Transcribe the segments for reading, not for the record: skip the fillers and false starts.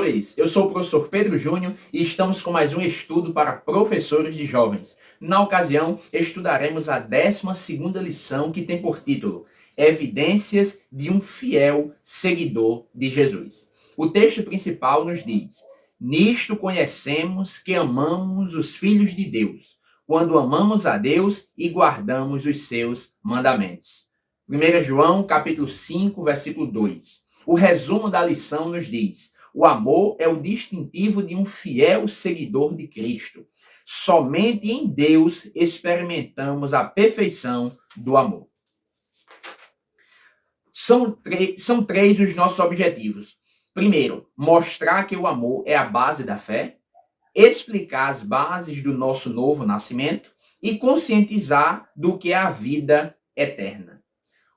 professores! Eu sou o professor Pedro Júnior e estamos com mais um estudo para professores de jovens. Na ocasião, estudaremos a 12ª lição, que tem por título Evidências de um fiel seguidor de Jesus. O texto principal nos diz: nisto conhecemos que amamos os filhos de Deus, quando amamos a Deus e guardamos os seus mandamentos. 1 João, capítulo 5, versículo 2. O resumo da lição nos diz: o amor é o distintivo de um fiel seguidor de Cristo. Somente em Deus experimentamos a perfeição do amor. São três os nossos objetivos. Primeiro, mostrar que o amor é a base da fé, explicar as bases do nosso novo nascimento e conscientizar do que é a vida eterna.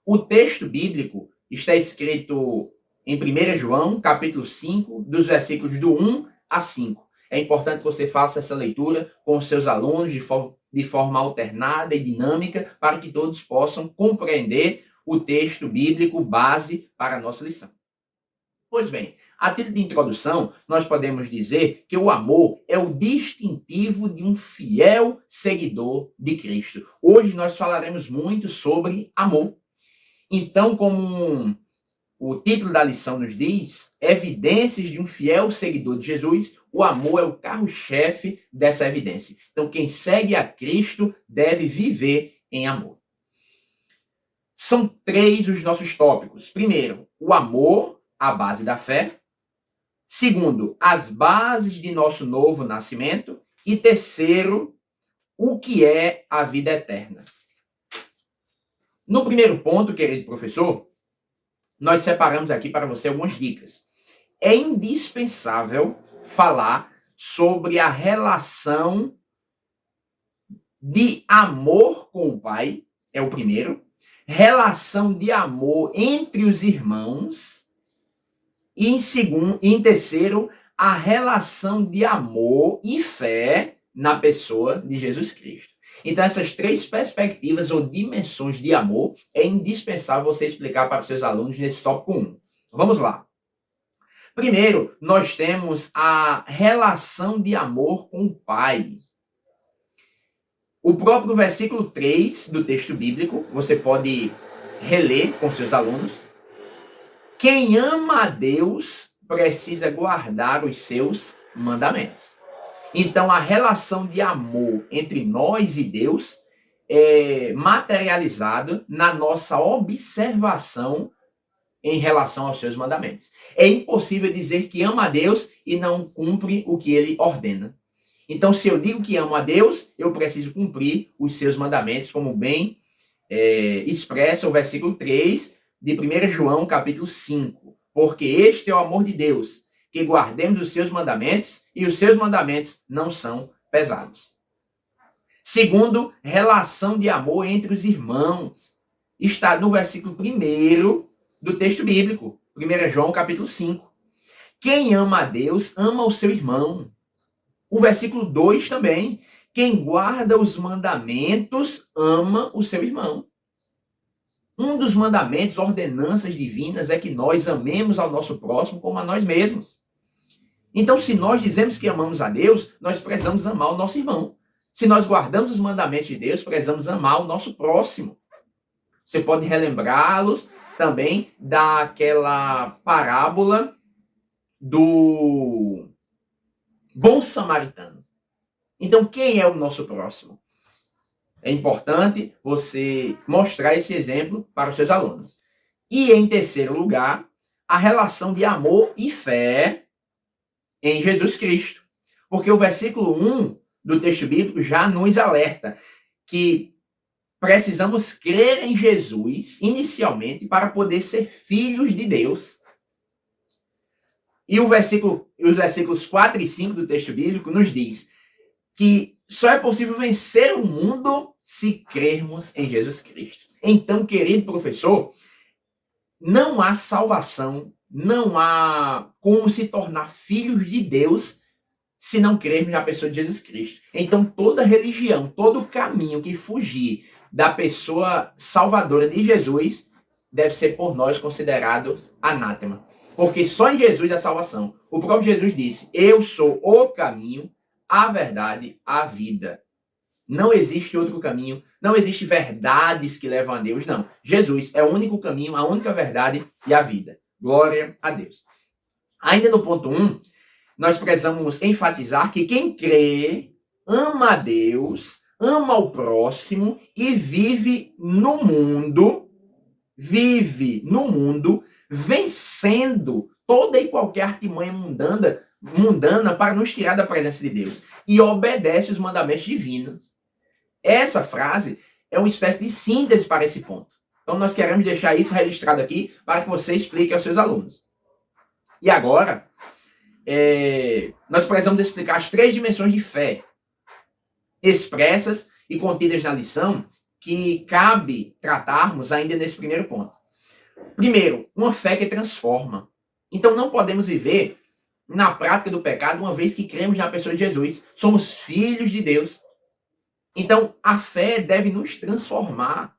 O texto bíblico está escrito em 1 João, capítulo 5, dos versículos do 1 a 5. É importante que você faça essa leitura com os seus alunos de forma alternada e dinâmica, para que todos possam compreender o texto bíblico base para a nossa lição. Pois bem, a título de introdução, nós podemos dizer que o amor é o distintivo de um fiel seguidor de Cristo. Hoje nós falaremos muito sobre amor. Então, como o título da lição nos diz, evidências de um fiel seguidor de Jesus, o amor é o carro-chefe dessa evidência. Então, quem segue a Cristo deve viver em amor. São três os nossos tópicos. Primeiro, o amor, a base da fé. Segundo, as bases de nosso novo nascimento. E terceiro, o que é a vida eterna. No primeiro ponto, querido professor, nós separamos aqui para você algumas dicas. É indispensável falar sobre a relação de amor com o Pai, é o primeiro. Relação de amor entre os irmãos. E em terceiro, a relação de amor e fé na pessoa de Jesus Cristo. Então, essas três perspectivas ou dimensões de amor é indispensável você explicar para os seus alunos nesse tópico 1. Vamos lá. Primeiro, nós temos a relação de amor com o Pai. O próprio versículo 3 do texto bíblico, você pode reler com seus alunos. Quem ama a Deus precisa guardar os seus mandamentos. Então, a relação de amor entre nós e Deus é materializada na nossa observação em relação aos seus mandamentos. É impossível dizer que ama a Deus e não cumpre o que ele ordena. Então, se eu digo que amo a Deus, eu preciso cumprir os seus mandamentos, como bem expressa o versículo 3 de 1 João, capítulo 5. Porque este é o amor de Deus, que guardemos os seus mandamentos, e os seus mandamentos não são pesados. Segundo, relação de amor entre os irmãos. Está no versículo 1 do texto bíblico, 1 João, capítulo 5. Quem ama a Deus, ama o seu irmão. O versículo 2 também. Quem guarda os mandamentos, ama o seu irmão. Um dos mandamentos, ordenanças divinas, é que nós amemos ao nosso próximo como a nós mesmos. Então, se nós dizemos que amamos a Deus, nós precisamos amar o nosso irmão. Se nós guardamos os mandamentos de Deus, precisamos amar o nosso próximo. Você pode relembrá-los também daquela parábola do bom samaritano. Então, quem é o nosso próximo? É importante você mostrar esse exemplo para os seus alunos. E, em terceiro lugar, a relação de amor e fé em Jesus Cristo. Porque o versículo 1 do texto bíblico já nos alerta que precisamos crer em Jesus inicialmente para poder ser filhos de Deus. E os versículos 4 e 5 do texto bíblico nos diz que só é possível vencer o mundo se crermos em Jesus Cristo. Então, querido professor, não há salvação, não há como se tornar filhos de Deus se não crermos na pessoa de Jesus Cristo. Então, toda religião, todo caminho que fugir da pessoa salvadora de Jesus deve ser por nós considerado anátema. Porque só em Jesus há salvação. O próprio Jesus disse: eu sou o caminho, a verdade, a vida. Não existe outro caminho, não existe verdades que levam a Deus, não. Jesus é o único caminho, a única verdade e a vida. Glória a Deus. Ainda no ponto 1, nós precisamos enfatizar que quem crê ama a Deus, ama o próximo e vive no mundo vencendo toda e qualquer artimanha mundana para nos tirar da presença de Deus e obedece os mandamentos divinos. Essa frase é uma espécie de síntese para esse ponto. Então nós queremos deixar isso registrado aqui para que você explique aos seus alunos. E agora, nós precisamos explicar as 3 dimensões de fé expressas e contidas na lição que cabe tratarmos ainda nesse primeiro ponto. Primeiro, uma fé que transforma. Então não podemos viver na prática do pecado uma vez que cremos na pessoa de Jesus. Somos filhos de Deus. Então a fé deve nos transformar.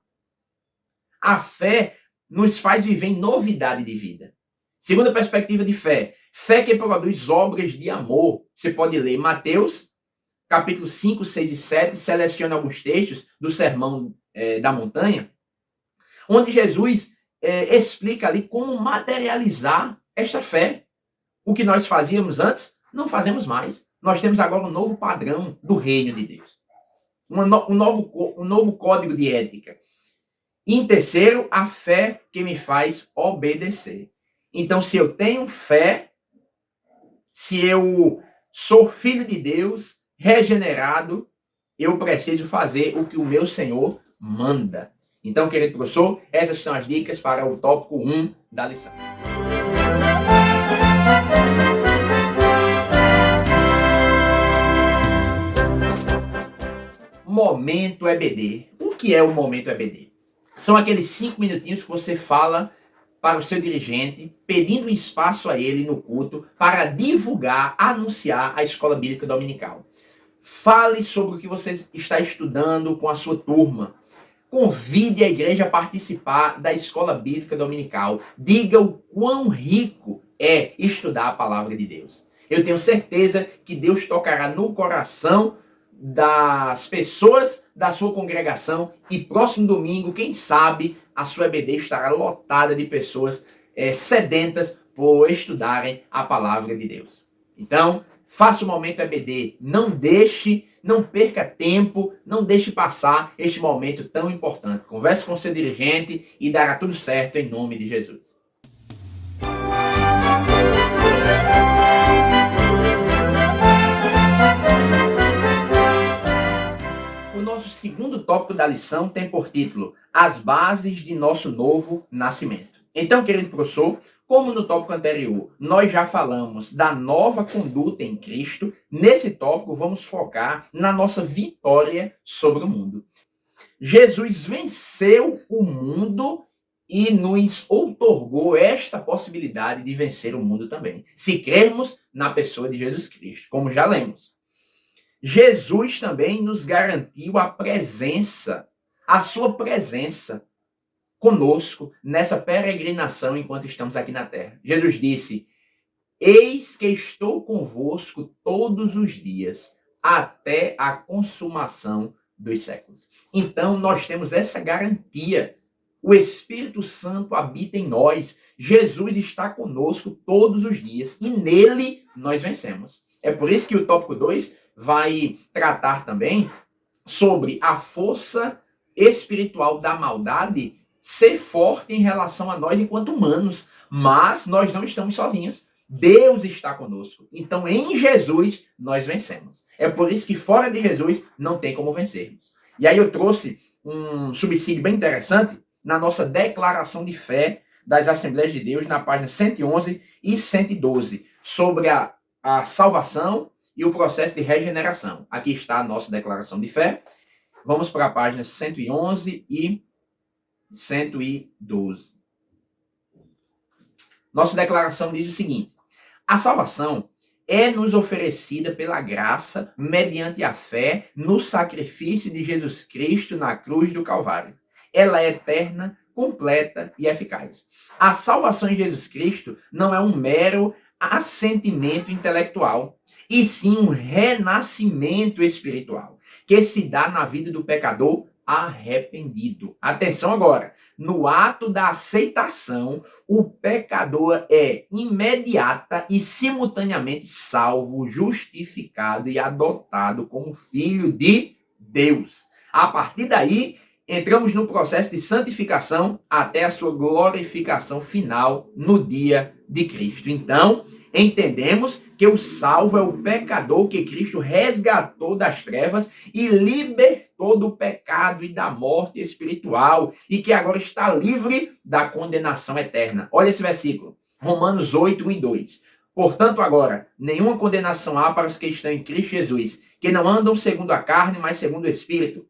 A fé nos faz viver em novidade de vida. Segunda perspectiva de fé. Fé que produz obras de amor. Você pode ler Mateus, capítulo 5, 6 e 7, seleciona alguns textos do Sermão da Montanha, onde Jesus explica ali como materializar esta fé. O que nós fazíamos antes, não fazemos mais. Nós temos agora um novo padrão do reino de Deus. Um novo código de ética. E em terceiro, a fé que me faz obedecer. Então, se eu tenho fé, se eu sou filho de Deus, regenerado, eu preciso fazer o que o meu Senhor manda. Então, querido professor, essas são as dicas para o tópico 1 da lição. Momento EBD. O que é o momento EBD? São aqueles 5 minutinhos que você fala para o seu dirigente, pedindo espaço a ele no culto para divulgar, anunciar a escola bíblica dominical. Fale sobre o que você está estudando com a sua turma. Convide a igreja a participar da escola bíblica dominical. Diga o quão rico é estudar a palavra de Deus. Eu tenho certeza que Deus tocará no coração das pessoas da sua congregação e próximo domingo, quem sabe, a sua EBD estará lotada de pessoas sedentas por estudarem a palavra de Deus. Então, faça o momento EBD. Não perca tempo, não deixe passar este momento tão importante. Converse com o seu dirigente e dará tudo certo em nome de Jesus. O nosso segundo tópico da lição tem por título As bases de nosso novo nascimento. Então, querido professor, como no tópico anterior nós já falamos da nova conduta em Cristo, nesse tópico vamos focar na nossa vitória sobre o mundo. Jesus venceu o mundo e nos outorgou esta possibilidade de vencer o mundo também, se crermos na pessoa de Jesus Cristo, como já lemos. Jesus também nos garantiu a sua presença conosco nessa peregrinação enquanto estamos aqui na terra. Jesus disse: eis que estou convosco todos os dias, até a consumação dos séculos. Então nós temos essa garantia. O Espírito Santo habita em nós. Jesus está conosco todos os dias e nele nós vencemos. É por isso que o tópico 2 vai tratar também sobre a força espiritual da maldade ser forte em relação a nós enquanto humanos. Mas nós não estamos sozinhos. Deus está conosco. Então, em Jesus, nós vencemos. É por isso que fora de Jesus não tem como vencermos. E aí eu trouxe um subsídio bem interessante na nossa declaração de fé das Assembleias de Deus, na página 111 e 112, sobre a salvação e o processo de regeneração. Aqui está a nossa declaração de fé. Vamos para a página 111 e 112. Nossa declaração diz o seguinte: a salvação é nos oferecida pela graça, mediante a fé, no sacrifício de Jesus Cristo na cruz do Calvário. Ela é eterna, completa e eficaz. A salvação em Jesus Cristo não é um mero assentimento intelectual, e sim um renascimento espiritual, que se dá na vida do pecador arrependido. Atenção agora, no ato da aceitação, o pecador é imediata e simultaneamente salvo, justificado e adotado como filho de Deus. A partir daí, entramos no processo de santificação até a sua glorificação final no dia de Cristo. Então, entendemos que o salvo é o pecador que Cristo resgatou das trevas e libertou do pecado e da morte espiritual e que agora está livre da condenação eterna. Olha esse versículo, Romanos 8, 1 e 2. Portanto, agora, nenhuma condenação há para os que estão em Cristo Jesus, que não andam segundo a carne, mas segundo o Espírito.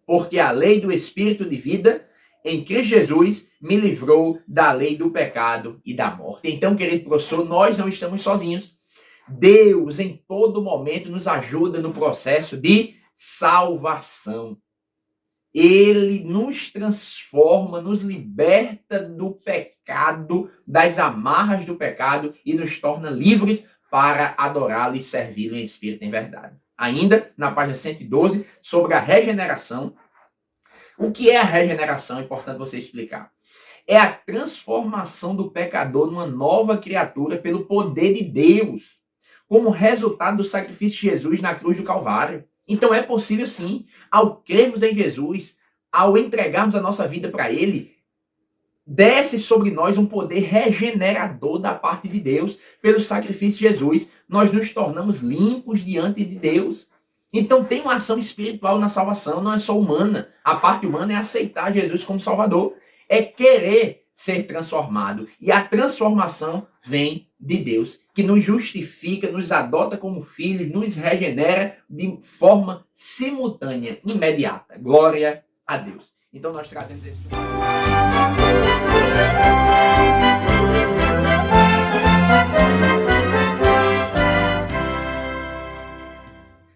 Porque a lei do Espírito de vida em Cristo Jesus me livrou da lei do pecado e da morte. Então, querido professor, nós não estamos sozinhos. Deus, em todo momento, nos ajuda no processo de salvação. Ele nos transforma, nos liberta do pecado, das amarras do pecado e nos torna livres para adorá-lo e servi-lo em espírito e em verdade. Ainda, na página 112, sobre a regeneração. O que é a regeneração? É importante você explicar. É a transformação do pecador numa nova criatura pelo poder de Deus, como resultado do sacrifício de Jesus na cruz do Calvário. Então é possível sim, ao crermos em Jesus, ao entregarmos a nossa vida para Ele, desce sobre nós um poder regenerador da parte de Deus. Pelo sacrifício de Jesus, nós nos tornamos limpos diante de Deus. Então tem uma ação espiritual na salvação, não é só humana. A parte humana é aceitar Jesus como Salvador, é querer ser transformado. E a transformação vem de Deus, que nos justifica, nos adota como filhos, nos regenera de forma simultânea, imediata. Glória a Deus. Então nós trazemos esse...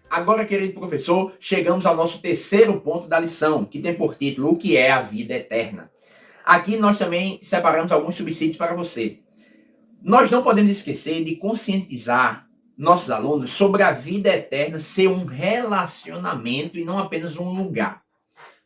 Agora, querido professor, chegamos ao nosso terceiro ponto da lição, que tem por título O que é a vida eterna. Aqui nós também separamos alguns subsídios para você. Nós não podemos esquecer de conscientizar nossos alunos sobre a vida eterna ser um relacionamento e não apenas um lugar.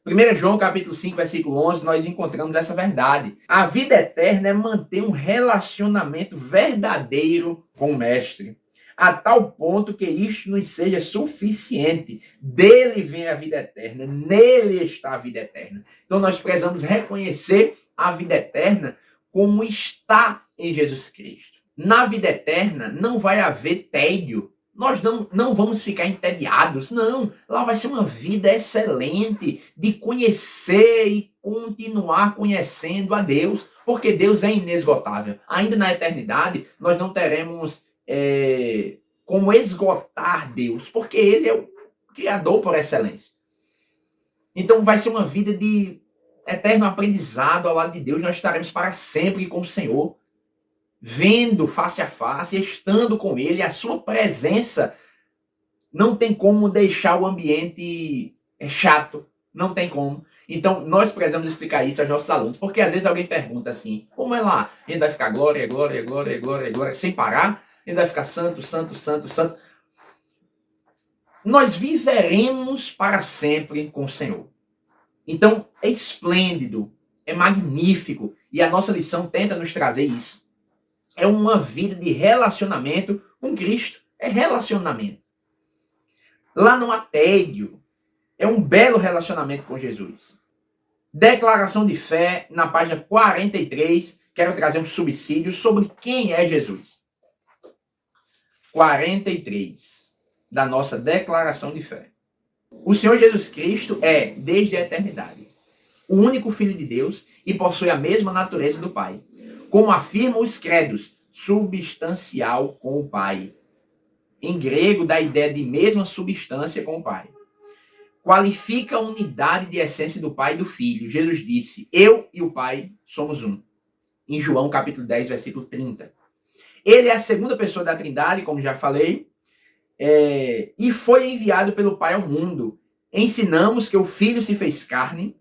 1 João capítulo 5, versículo 11, nós encontramos essa verdade. A vida eterna é manter um relacionamento verdadeiro com o Mestre, a tal ponto que isto nos seja suficiente. Dele vem a vida eterna, nele está a vida eterna. Então nós precisamos reconhecer a vida eterna como está em Jesus Cristo. Na vida eterna não vai haver tédio. Nós não vamos ficar entediados, não. Lá vai ser uma vida excelente de conhecer e continuar conhecendo a Deus, porque Deus é inesgotável. Ainda na eternidade, nós não teremos como esgotar Deus, porque Ele é o Criador por excelência. Então vai ser uma vida de eterno aprendizado ao lado de Deus. Nós estaremos para sempre com o Senhor, vendo face a face, estando com Ele. A sua presença não tem como deixar o ambiente chato, não tem como. Então nós precisamos explicar isso aos nossos alunos, porque às vezes alguém pergunta assim, como é lá? A gente vai ficar glória, glória, glória, glória, glória, sem parar? A gente vai ficar santo, santo, santo, santo? Nós viveremos para sempre com o Senhor. Então é esplêndido, é magnífico, e a nossa lição tenta nos trazer isso. É uma vida de relacionamento com Cristo. É relacionamento. Lá não há tédio. É um belo relacionamento com Jesus. Declaração de fé, na página 43. Quero trazer um subsídio sobre quem é Jesus. 43 da nossa declaração de fé. O Senhor Jesus Cristo é, desde a eternidade, o único Filho de Deus e possui a mesma natureza do Pai. Como afirmam os credos, substancial com o Pai. Em grego, dá a ideia de mesma substância com o Pai. Qualifica a unidade de essência do Pai e do Filho. Jesus disse, eu e o Pai somos um. Em João capítulo 10, versículo 30. Ele é a segunda pessoa da Trindade, como já falei, e foi enviado pelo Pai ao mundo. Ensinamos que o Filho se fez carne,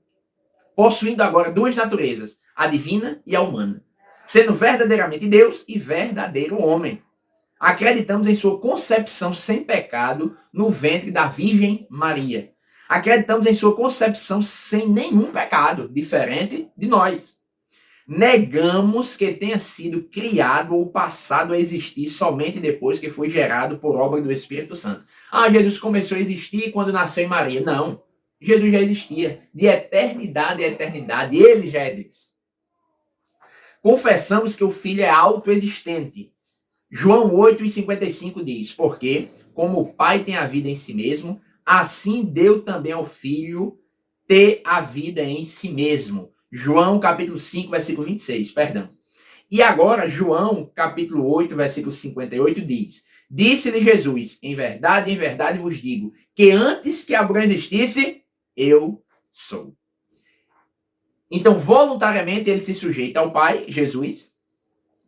possuindo agora duas naturezas, a divina e a humana, sendo verdadeiramente Deus e verdadeiro homem. Acreditamos em sua concepção sem pecado no ventre da Virgem Maria. Acreditamos em sua concepção sem nenhum pecado, diferente de nós. Negamos que tenha sido criado ou passado a existir somente depois que foi gerado por obra do Espírito Santo. Ah, Jesus começou a existir quando nasceu em Maria. Não. Jesus já existia. De eternidade a eternidade. Ele já é Deus. Confessamos que o Filho é autoexistente. João 8,55 diz, porque, como o Pai tem a vida em si mesmo, assim deu também ao Filho ter a vida em si mesmo. João capítulo 5, versículo 26, perdão. E agora, João capítulo 8, versículo 58 diz, disse-lhe Jesus, em verdade vos digo, que antes que Abraão existisse, eu sou. Então, voluntariamente, ele se sujeita ao Pai, Jesus,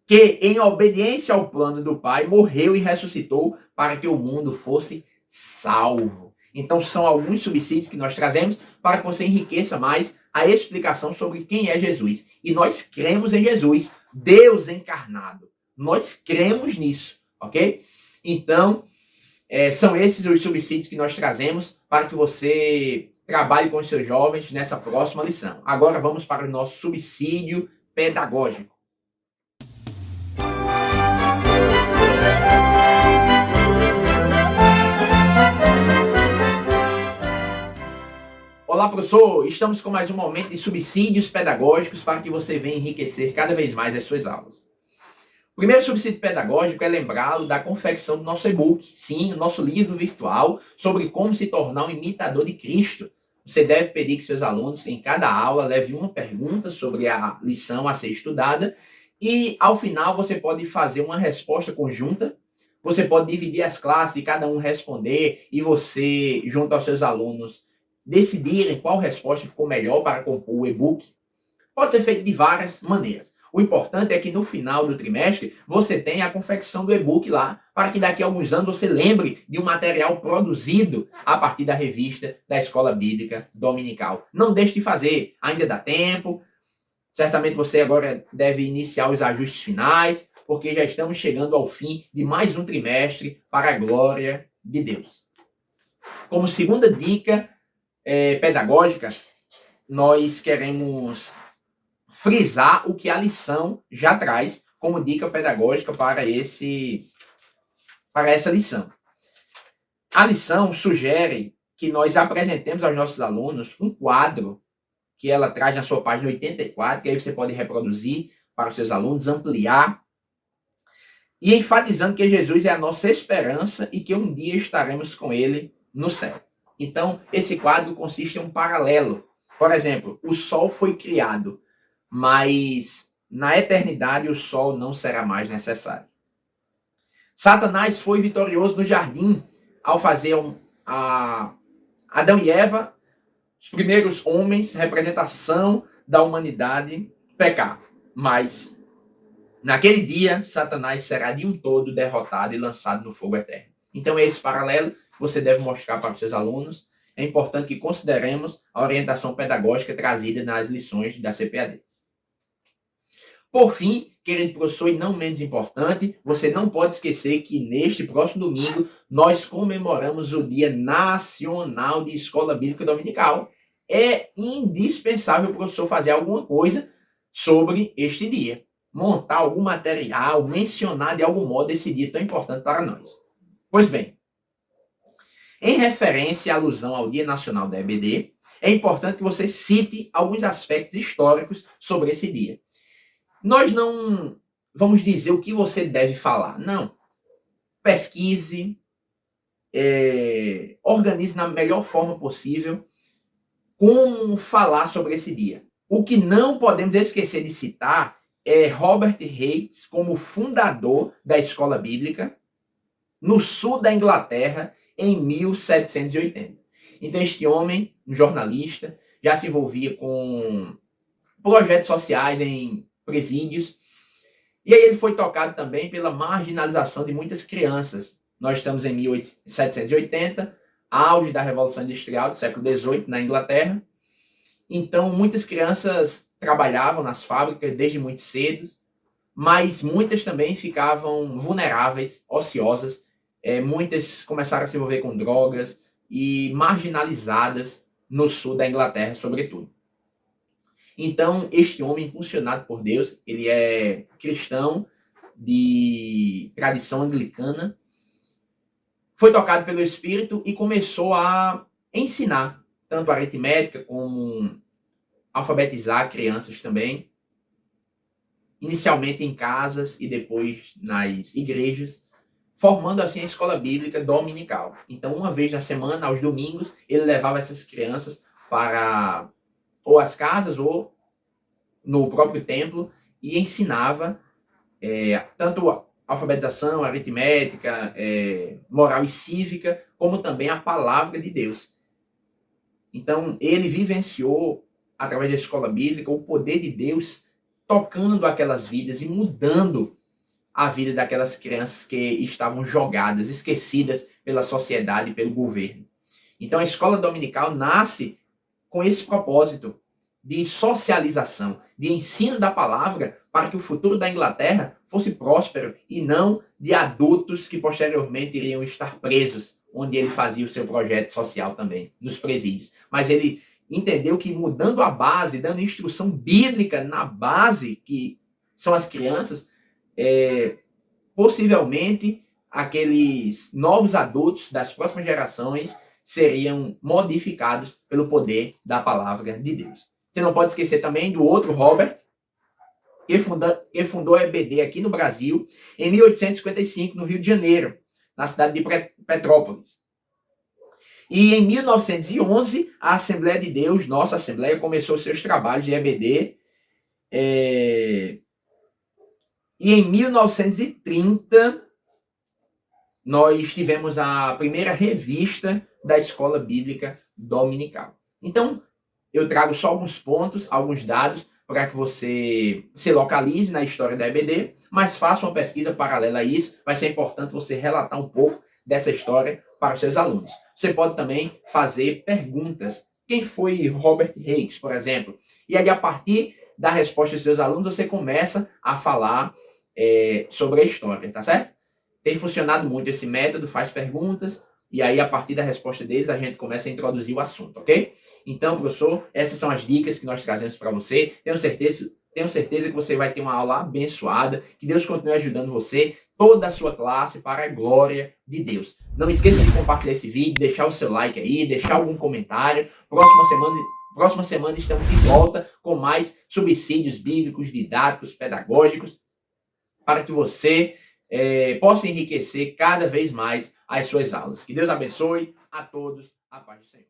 que, em obediência ao plano do Pai, morreu e ressuscitou para que o mundo fosse salvo. Então, são alguns subsídios que nós trazemos para que você enriqueça mais a explicação sobre quem é Jesus. E nós cremos em Jesus, Deus encarnado. Nós cremos nisso, ok? Então, são esses os subsídios que nós trazemos para que você trabalhe com os seus jovens nessa próxima lição. Agora vamos para o nosso subsídio pedagógico. Olá, professor! Estamos com mais um momento de subsídios pedagógicos para que você venha enriquecer cada vez mais as suas aulas. O primeiro subsídio pedagógico é lembrá-lo da confecção do nosso e-book. Sim, o nosso livro virtual sobre como se tornar um imitador de Cristo. Você deve pedir que seus alunos, em cada aula, levem uma pergunta sobre a lição a ser estudada e, ao final, você pode fazer uma resposta conjunta. Você pode dividir as classes e cada um responder e você, junto aos seus alunos, decidirem qual resposta ficou melhor para compor o e-book. Pode ser feito de várias maneiras. O importante é que no final do trimestre você tenha a confecção do e-book lá, para que daqui a alguns anos você lembre de um material produzido a partir da revista da Escola Bíblica Dominical. Não deixe de fazer, ainda dá tempo. Certamente você agora deve iniciar os ajustes finais, porque já estamos chegando ao fim de mais um trimestre para a glória de Deus. Como segunda dica pedagógica, nós queremos frisar o que a lição já traz como dica pedagógica para essa lição. A lição sugere que nós apresentemos aos nossos alunos um quadro que ela traz na sua página 84, que aí você pode reproduzir para os seus alunos, ampliar, e enfatizando que Jesus é a nossa esperança e que um dia estaremos com ele no céu. Então, esse quadro consiste em um paralelo. Por exemplo, o Sol foi criado, mas na eternidade o Sol não será mais necessário. Satanás foi vitorioso no jardim ao fazer Adão e Eva, os primeiros homens, representação da humanidade, pecar. Mas, naquele dia, Satanás será de um todo derrotado e lançado no fogo eterno. Então, é esse paralelo você deve mostrar para os seus alunos. É importante que consideremos a orientação pedagógica trazida nas lições da CPAD. Por fim, querido professor, e não menos importante, você não pode esquecer que neste próximo domingo nós comemoramos o Dia Nacional de Escola Bíblica Dominical. É indispensável o professor fazer alguma coisa sobre este dia. Montar algum material, mencionar de algum modo esse dia tão importante para nós. Pois bem, em referência à alusão ao Dia Nacional da EBD, é importante que você cite alguns aspectos históricos sobre esse dia. Nós não vamos dizer o que você deve falar, não. Pesquise, organize na melhor forma possível como falar sobre esse dia. O que não podemos esquecer de citar é Robert Hayes como fundador da escola bíblica no sul da Inglaterra, em 1780. Então, este homem, um jornalista, já se envolvia com projetos sociais em presídios. E aí ele foi tocado também pela marginalização de muitas crianças. Nós estamos em 1780, auge da Revolução Industrial do século XVIII na Inglaterra. Então, muitas crianças trabalhavam nas fábricas desde muito cedo, mas muitas também ficavam vulneráveis, ociosas. Muitas começaram a se envolver com drogas e marginalizadas no sul da Inglaterra, sobretudo. Então, este homem, impulsionado por Deus, ele é cristão de tradição anglicana, foi tocado pelo Espírito e começou a ensinar tanto aritmética como alfabetizar crianças também, inicialmente em casas e depois nas igrejas, formando assim a escola bíblica dominical. Então, uma vez na semana, aos domingos, ele levava essas crianças para ou as casas ou no próprio templo e ensinava tanto alfabetização, aritmética, moral e cívica, como também a palavra de Deus. Então, ele vivenciou, através da escola bíblica, o poder de Deus tocando aquelas vidas e mudando a vida daquelas crianças que estavam jogadas, esquecidas pela sociedade e pelo governo. Então, a escola dominical nasce com esse propósito de socialização, de ensino da palavra para que o futuro da Inglaterra fosse próspero e não de adultos que posteriormente iriam estar presos, onde ele fazia o seu projeto social também, nos presídios. Mas ele entendeu que mudando a base, dando instrução bíblica na base, que são as crianças, possivelmente aqueles novos adultos das próximas gerações seriam modificados pelo poder da palavra de Deus. Você não pode esquecer também do outro Robert, que fundou a EBD aqui no Brasil em 1855, no Rio de Janeiro, na cidade de Petrópolis. E em 1911, a Assembleia de Deus, nossa Assembleia, começou seus trabalhos de EBD. E em 1930, nós tivemos a primeira revista da Escola Bíblica Dominical. Então, eu trago só alguns pontos, alguns dados, para que você se localize na história da EBD, mas faça uma pesquisa paralela a isso. Vai ser importante você relatar um pouco dessa história para os seus alunos. Você pode também fazer perguntas. Quem foi Robert Hicks, por exemplo? E aí, a partir da resposta dos seus alunos, você começa a falar sobre a história, tá certo? Tem funcionado muito esse método, faz perguntas, e aí, a partir da resposta deles, a gente começa a introduzir o assunto, ok? Então, professor, essas são as dicas que nós trazemos para você. Tenho certeza que você vai ter uma aula abençoada, que Deus continue ajudando você, toda a sua classe, para a glória de Deus. Não esqueça de compartilhar esse vídeo, deixar o seu like aí, deixar algum comentário. Próxima semana estamos de volta com mais subsídios bíblicos, didáticos, pedagógicos, para que você possa enriquecer cada vez mais as suas aulas. Que Deus abençoe a todos. A paz do Senhor.